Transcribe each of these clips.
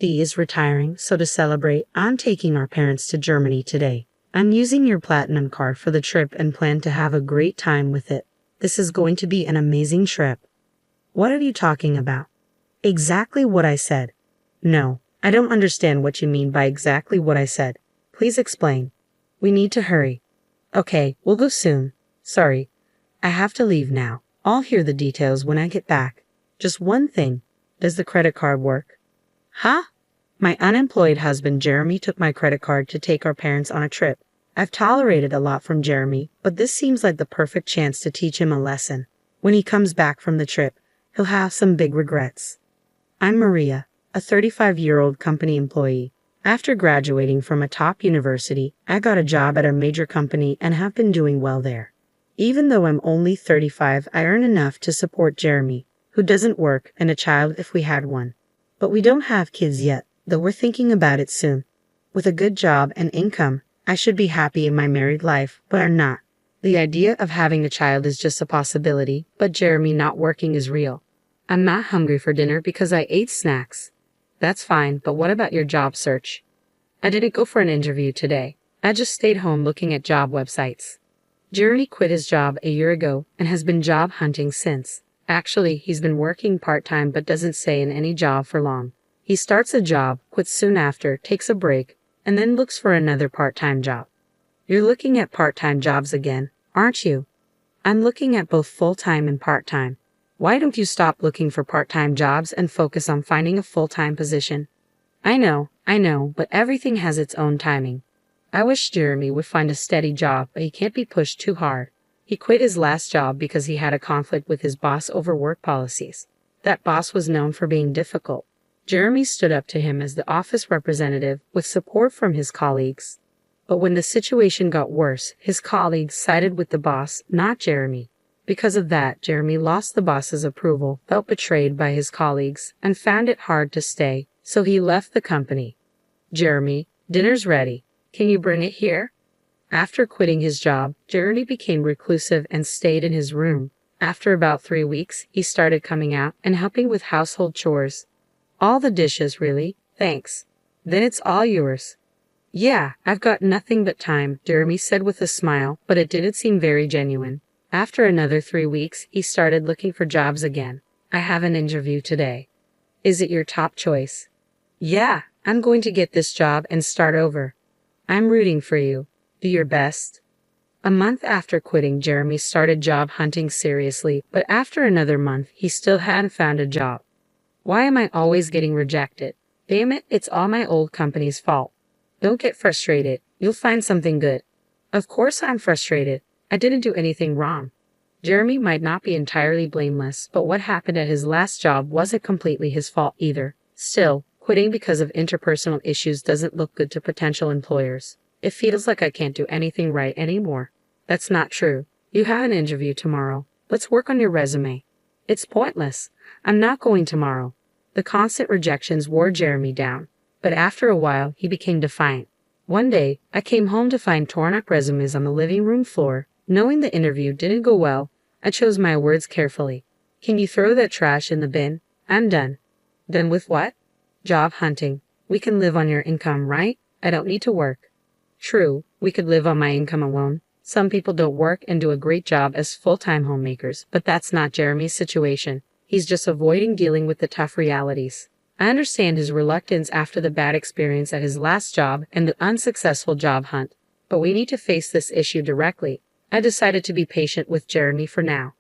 hubby is retiring, so to celebrate, I'm taking our parents to Germany today. I'm using your platinum card for the trip and plan to have a great time with it. This is going to be an amazing trip. What are you talking about? Exactly what I said. No, I don't understand what you mean by exactly what I said. Please explain. We need to hurry. Okay, we'll go soon. Sorry. I have to leave now. I'll hear the details when I get back. Just one thing. Does the credit card work? Huh? My unemployed husband Jeremy took my credit card to take our parents on a trip. I've tolerated a lot from Jeremy, but this seems like the perfect chance to teach him a lesson. When he comes back from the trip, he'll have some big regrets. I'm Maria, a 35-year-old company employee. After graduating from a top university, I got a job at a major company and have been doing well there. Even though I'm only 35, I earn enough to support Jeremy, who doesn't work, and a child if we had one. But we don't have kids yet, though we're thinking about it soon. With a good job and income, I should be happy in my married life, but I'm not. The idea of having a child is just a possibility, but Jeremy not working is real. I'm not hungry for dinner because I ate snacks. That's fine, but what about your job search? I didn't go for an interview today. I just stayed home looking at job websites. Jeremy quit his job a year ago and has been job hunting since. Actually, he's been working part-time but doesn't stay in any job for long. He starts a job, quits soon after, takes a break, and then looks for another part-time job. You're looking at part-time jobs again, aren't you? I'm looking at both full-time and part-time. Why don't you stop looking for part-time jobs and focus on finding a full-time position? I know, but everything has its own timing. I wish Jeremy would find a steady job, but he can't be pushed too hard. He quit his last job because he had a conflict with his boss over work policies. That boss was known for being difficult. Jeremy stood up to him as the office representative with support from his colleagues. But when the situation got worse, his colleagues sided with the boss, not Jeremy. Because of that, Jeremy lost the boss's approval, felt betrayed by his colleagues, and found it hard to stay, so he left the company. Jeremy, dinner's ready. Can you bring it here? After quitting his job, Jeremy became reclusive and stayed in his room. After about 3 weeks, he started coming out and helping with household chores. All the dishes, really? Thanks. Then it's all yours. Yeah, I've got nothing but time, Jeremy said with a smile, but it didn't seem very genuine. After another 3 weeks, he started looking for jobs again. I have an interview today. Is it your top choice? Yeah, I'm going to get this job and start over. I'm rooting for you. Do your best. A month after quitting, Jeremy started job hunting seriously, but after another month, he still hadn't found a job. Why am I always getting rejected? Damn it, it's all my old company's fault. Don't get frustrated. You'll find something good. Of course I'm frustrated. I didn't do anything wrong. Jeremy might not be entirely blameless, but what happened at his last job wasn't completely his fault either. Still, quitting because of interpersonal issues doesn't look good to potential employers. It feels like I can't do anything right anymore. That's not true. You have an interview tomorrow. Let's work on your resume. It's pointless. I'm not going tomorrow. The constant rejections wore Jeremy down, but after a while, he became defiant. One day, I came home to find torn-up resumes on the living room floor. Knowing the interview didn't go well, I chose my words carefully. Can you throw that trash in the bin? I'm done. Done with what? Job hunting. We can live on your income, right? I don't need to work. True, we could live on my income alone. Some people don't work and do a great job as full-time homemakers, but that's not Jeremy's situation. He's just avoiding dealing with the tough realities. I understand his reluctance after the bad experience at his last job and the unsuccessful job hunt, but we need to face this issue directly. I decided to be patient with Jeremy for now.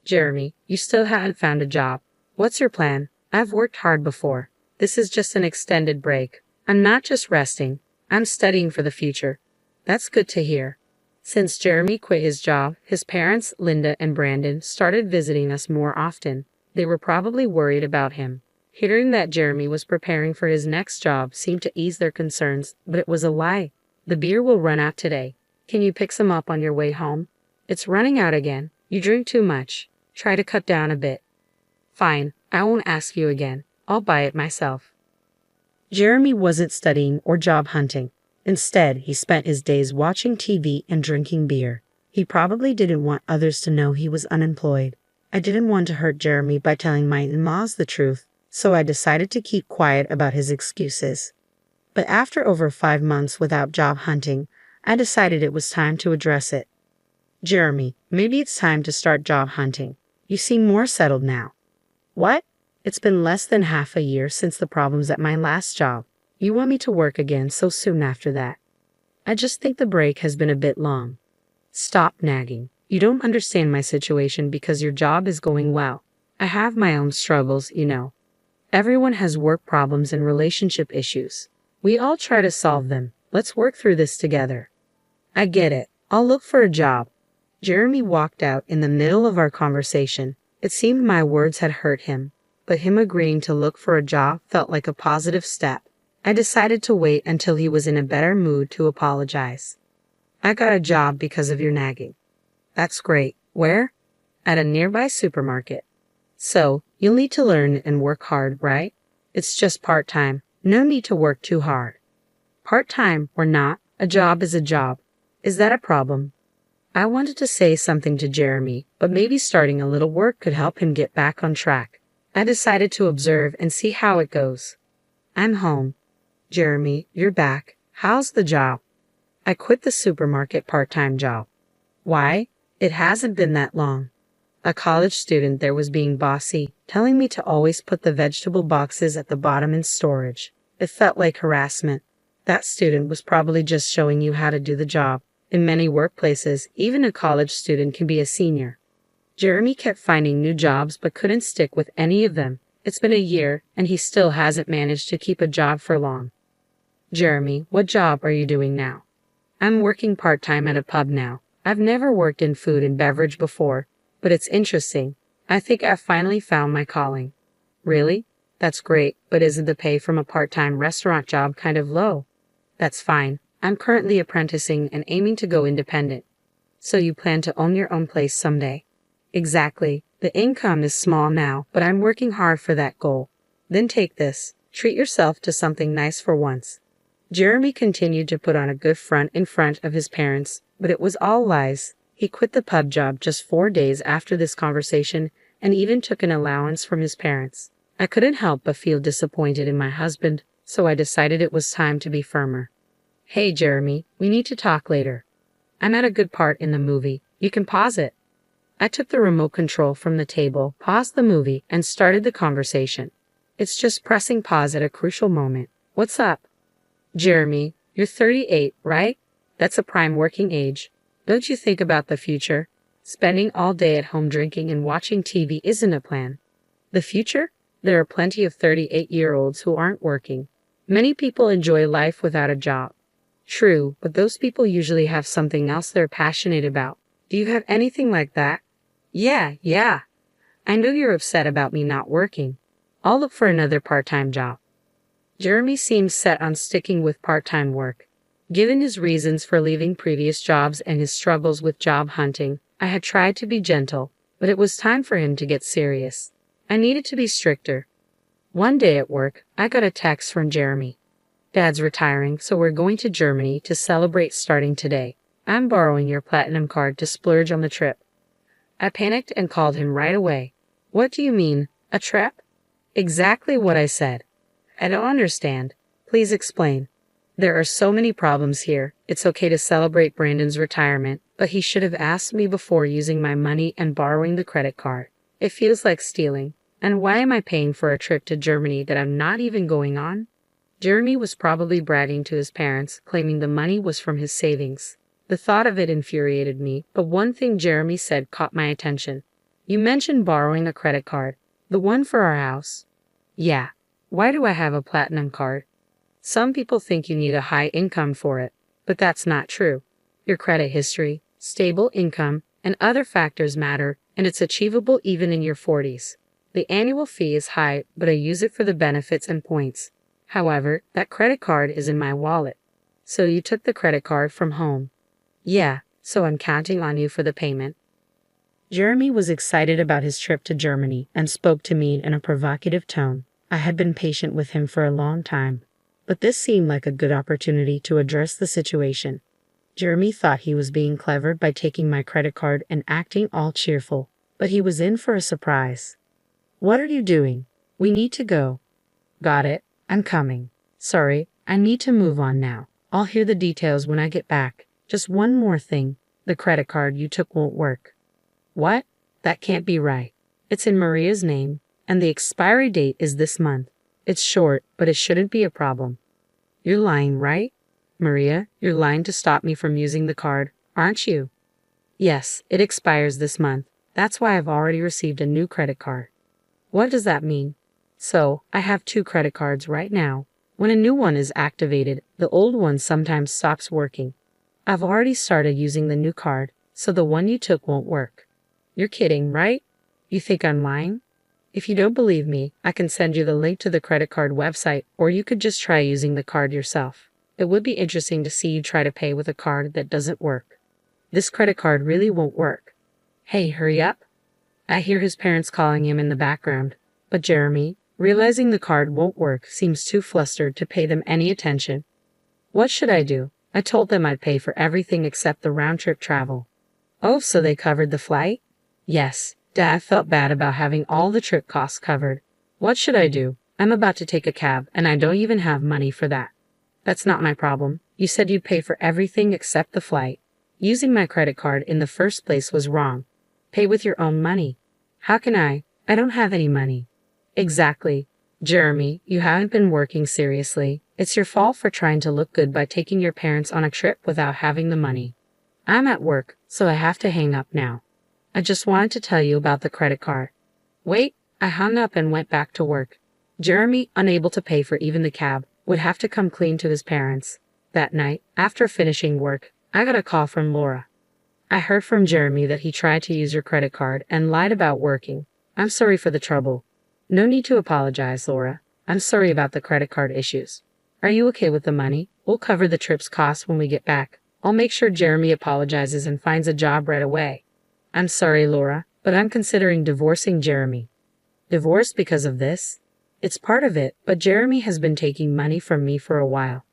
Jeremy, you still haven't found a job. What's your plan? I've worked hard before. This is just an extended break. I'm not just resting. I'm studying for the future. That's good to hear. Since Jeremy quit his job, his parents, Linda and Brandon, started visiting us more often. They were probably worried about him. Hearing that Jeremy was preparing for his next job seemed to ease their concerns, but it was a lie. The beer will run out today. Can you pick some up on your way home? It's running out again. You drink too much. Try to cut down a bit. Fine, I won't ask you again. I'll buy it myself. Jeremy wasn't studying or job hunting. Instead, he spent his days watching TV and drinking beer. He probably didn't want others to know he was unemployed. I didn't want to hurt Jeremy by telling my in-laws the truth, so I decided to keep quiet about his excuses. But after over 5 months without job hunting, I decided it was time to address it. Jeremy, maybe it's time to start job hunting. You seem more settled now. What? It's been less than half a year since the problems at my last job. You want me to work again so soon after that? I just think the break has been a bit long. Stop nagging. You don't understand my situation because your job is going well. I have my own struggles, you know. Everyone has work problems and relationship issues. We all try to solve them. Let's work through this together. I get it. I'll look for a job. Jeremy walked out in the middle of our conversation. It seemed my words had hurt him, but him agreeing to look for a job felt like a positive step. I decided to wait until he was in a better mood to apologize. I got a job because of your nagging. That's great. Where? At a nearby supermarket. So, you'll need to learn and work hard, right? It's just part-time. No need to work too hard. Part-time or not, a job is a job. Is that a problem? I wanted to say something to Jeremy, but maybe starting a little work could help him get back on track. I decided to observe and see how it goes. I'm home. Jeremy, you're back. How's the job? I quit the supermarket part-time job. Why? It hasn't been that long. A college student there was being bossy, telling me to always put the vegetable boxes at the bottom in storage. It felt like harassment. That student was probably just showing you how to do the job. In many workplaces, even a college student can be a senior. Jeremy kept finding new jobs but couldn't stick with any of them. It's been a year, and he still hasn't managed to keep a job for long. Jeremy, what job are you doing now? I'm working part-time at a pub now. I've never worked in food and beverage before, but it's interesting. I think I've finally found my calling. Really? That's great, but isn't the pay from a part-time restaurant job kind of low? That's fine. I'm currently apprenticing and aiming to go independent. So you plan to own your own place someday? Exactly. The income is small now, but I'm working hard for that goal. Then take this. Treat yourself to something nice for once. Jeremy continued to put on a good front in front of his parents, but it was all lies. He quit the pub job just 4 days after this conversation and even took an allowance from his parents. I couldn't help but feel disappointed in my husband, so I decided it was time to be firmer. Hey Jeremy, we need to talk later. I'm at a good part in the movie. You can pause it. I took the remote control from the table, paused the movie, and started the conversation. It's just pressing pause at a crucial moment. What's up? Jeremy, you're 38, right? That's a prime working age. Don't you think about the future? Spending all day at home drinking and watching TV isn't a plan. The future? There are plenty of 38-year-olds who aren't working. Many people enjoy life without a job. True, but those people usually have something else they're passionate about. Do you have anything like that? Yeah. I know you're upset about me not working. I'll look for another part-time job. Jeremy seemed set on sticking with part-time work. Given his reasons for leaving previous jobs and his struggles with job hunting, I had tried to be gentle, but it was time for him to get serious. I needed to be stricter. One day at work, I got a text from Jeremy. Dad's retiring, so we're going to Germany to celebrate starting today. I'm borrowing your platinum card to splurge on the trip. I panicked and called him right away. What do you mean, a trip? Exactly what I said. I don't understand. Please explain. There are so many problems here. It's okay to celebrate Brandon's retirement, but he should have asked me before using my money and borrowing the credit card. It feels like stealing. And why am I paying for a trip to Germany that I'm not even going on? Jeremy was probably bragging to his parents, claiming the money was from his savings. The thought of it infuriated me, but one thing Jeremy said caught my attention. You mentioned borrowing a credit card. The one for our house? Yeah. Why do I have a platinum card? Some people think you need a high income for it, but that's not true. Your credit history, stable income, and other factors matter, and it's achievable even in your 40s. The annual fee is high, but I use it for the benefits and points. However, that credit card is in my wallet. So you took the credit card from home? Yeah, so I'm counting on you for the payment. Jeremy was excited about his trip to Germany and spoke to me in a provocative tone. I had been patient with him for a long time, but this seemed like a good opportunity to address the situation. Jeremy thought he was being clever by taking my credit card and acting all cheerful, but he was in for a surprise. What are you doing? We need to go. Got it. I'm coming. Sorry, I need to move on now. I'll hear the details when I get back. Just one more thing. The credit card you took won't work. What? That can't be right. It's in Maria's name, and the expiry date is this month. It's short, but it shouldn't be a problem. You're lying, right? Maria, you're lying to stop me from using the card, aren't you? Yes, it expires this month. That's why I've already received a new credit card. What does that mean? So, I have 2 credit cards right now. When a new one is activated, the old one sometimes stops working. I've already started using the new card, so the one you took won't work. You're kidding, right? You think I'm lying? If you don't believe me, I can send you the link to the credit card website, or you could just try using the card yourself. It would be interesting to see you try to pay with a card that doesn't work. This credit card really won't work. Hey, hurry up. I hear his parents calling him in the background, but Jeremy, realizing the card won't work, seems too flustered to pay them any attention. What should I do? I told them I'd pay for everything except the round-trip travel. Oh, so they covered the flight? Yes. Dad felt bad about having all the trip costs covered. What should I do? I'm about to take a cab, and I don't even have money for that. That's not my problem. You said you'd pay for everything except the flight. Using my credit card in the first place was wrong. Pay with your own money. How can I? I don't have any money. Exactly. Jeremy, you haven't been working seriously. It's your fault for trying to look good by taking your parents on a trip without having the money. I'm at work, so I have to hang up now. I just wanted to tell you about the credit card. Wait, I hung up and went back to work. Jeremy, unable to pay for even the cab, would have to come clean to his parents. That night, after finishing work, I got a call from Laura. I heard from Jeremy that he tried to use your credit card and lied about working. I'm sorry for the trouble. No need to apologize, Laura. I'm sorry about the credit card issues. Are you okay with the money? We'll cover the trip's costs when we get back. I'll make sure Jeremy apologizes and finds a job right away. I'm sorry, Laura, but I'm considering divorcing Jeremy. Divorce because of this? It's part of it, but Jeremy has been taking money from me for a while.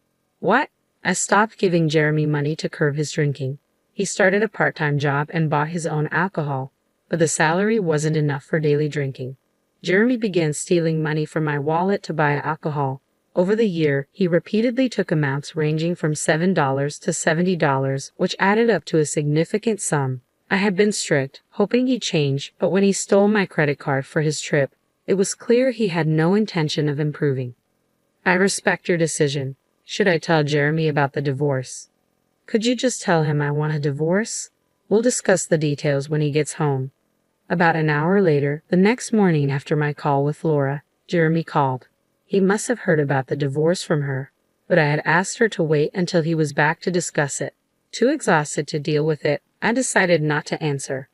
What? I stopped giving Jeremy money to curb his drinking. He started a part-time job and bought his own alcohol, but the salary wasn't enough for daily drinking. Jeremy began stealing money from my wallet to buy alcohol. Over the year, he repeatedly took amounts ranging from $7 to $70, which added up to a significant sum. I had been strict, hoping he'd change, but when he stole my credit card for his trip, it was clear he had no intention of improving. I respect your decision. Should I tell Jeremy about the divorce? Could you just tell him I want a divorce? We'll discuss the details when he gets home. About an hour later, the next morning after my call with Laura, Jeremy called. He must have heard about the divorce from her, but I had asked her to wait until he was back to discuss it. Too exhausted to deal with it, I decided not to answer.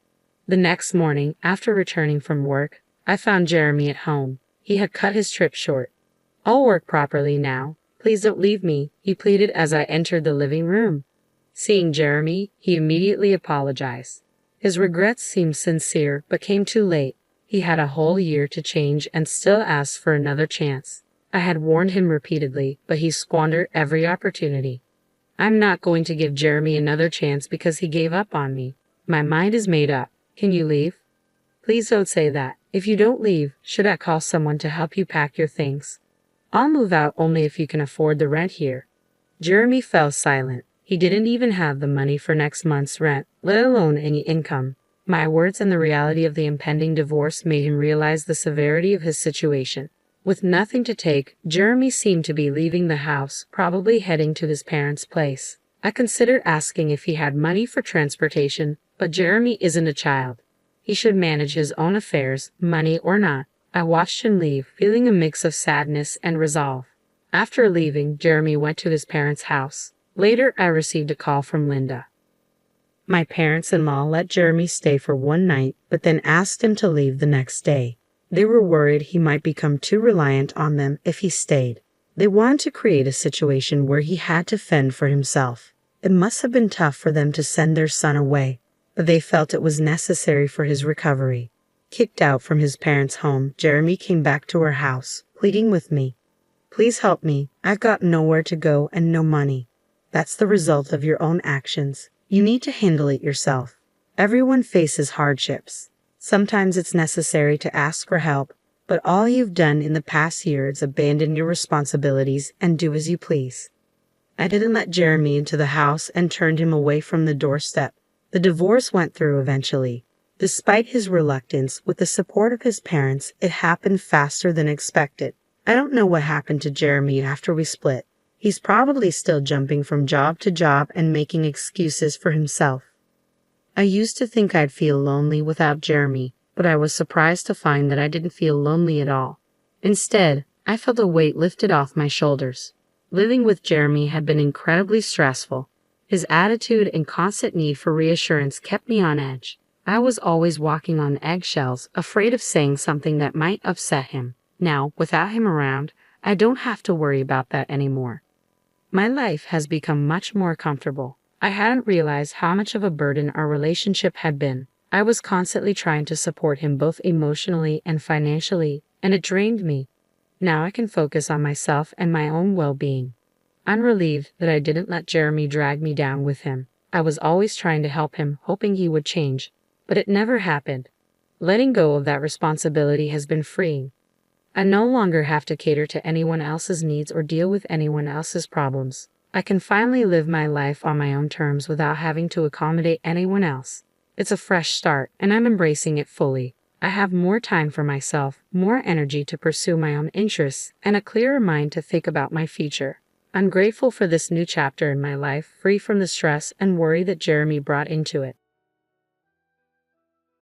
The next morning, after returning from work, I found Jeremy at home. He had cut his trip short. I'll work properly now. Please don't leave me, he pleaded as I entered the living room. Seeing Jeremy, he immediately apologized. His regrets seemed sincere, but came too late. He had a whole year to change and still asked for another chance. I had warned him repeatedly, but he squandered every opportunity. I'm not going to give Jeremy another chance because he gave up on me. My mind is made up. Can you leave? Please don't say that. If you don't leave, should I call someone to help you pack your things? I'll move out only if you can afford the rent here. Jeremy fell silent. He didn't even have the money for next month's rent, let alone any income. My words and the reality of the impending divorce made him realize the severity of his situation. With nothing to take, Jeremy seemed to be leaving the house, probably heading to his parents' place. I considered asking if he had money for transportation, but Jeremy isn't a child. He should manage his own affairs, money or not. I watched him leave, feeling a mix of sadness and resolve. After leaving, Jeremy went to his parents' house. Later, I received a call from Linda. My parents-in-law let Jeremy stay for one night, but then asked him to leave the next day. They were worried he might become too reliant on them if he stayed. They wanted to create a situation where he had to fend for himself. It must have been tough for them to send their son away, but they felt it was necessary for his recovery. Kicked out from his parents' home, Jeremy came back to our house, pleading with me. Please help me. I've got nowhere to go and no money. That's the result of your own actions. You need to handle it yourself. Everyone faces hardships. Sometimes it's necessary to ask for help, But all you've done in the past year is abandon your responsibilities and do as you please. I didn't let Jeremy into the house and turned him away from the doorstep. The divorce went through eventually. Despite his reluctance, with the support of his parents, it happened faster than expected. I don't know what happened to Jeremy after we split. He's probably still jumping from job to job and making excuses for himself. I used to think I'd feel lonely without Jeremy, but I was surprised to find that I didn't feel lonely at all. Instead, I felt a weight lifted off my shoulders. Living with Jeremy had been incredibly stressful. His attitude and constant need for reassurance kept me on edge. I was always walking on eggshells, afraid of saying something that might upset him. Now, without him around, I don't have to worry about that anymore. My life has become much more comfortable. I hadn't realized how much of a burden our relationship had been. I was constantly trying to support him both emotionally and financially, and it drained me. Now I can focus on myself and my own well-being. I'm relieved that I didn't let Jeremy drag me down with him. I was always trying to help him, hoping he would change, but it never happened. Letting go of that responsibility has been freeing. I no longer have to cater to anyone else's needs or deal with anyone else's problems. I can finally live my life on my own terms without having to accommodate anyone else. It's a fresh start, and I'm embracing it fully. I have more time for myself, more energy to pursue my own interests, and a clearer mind to think about my future. I'm grateful for this new chapter in my life, free from the stress and worry that Jeremy brought into it.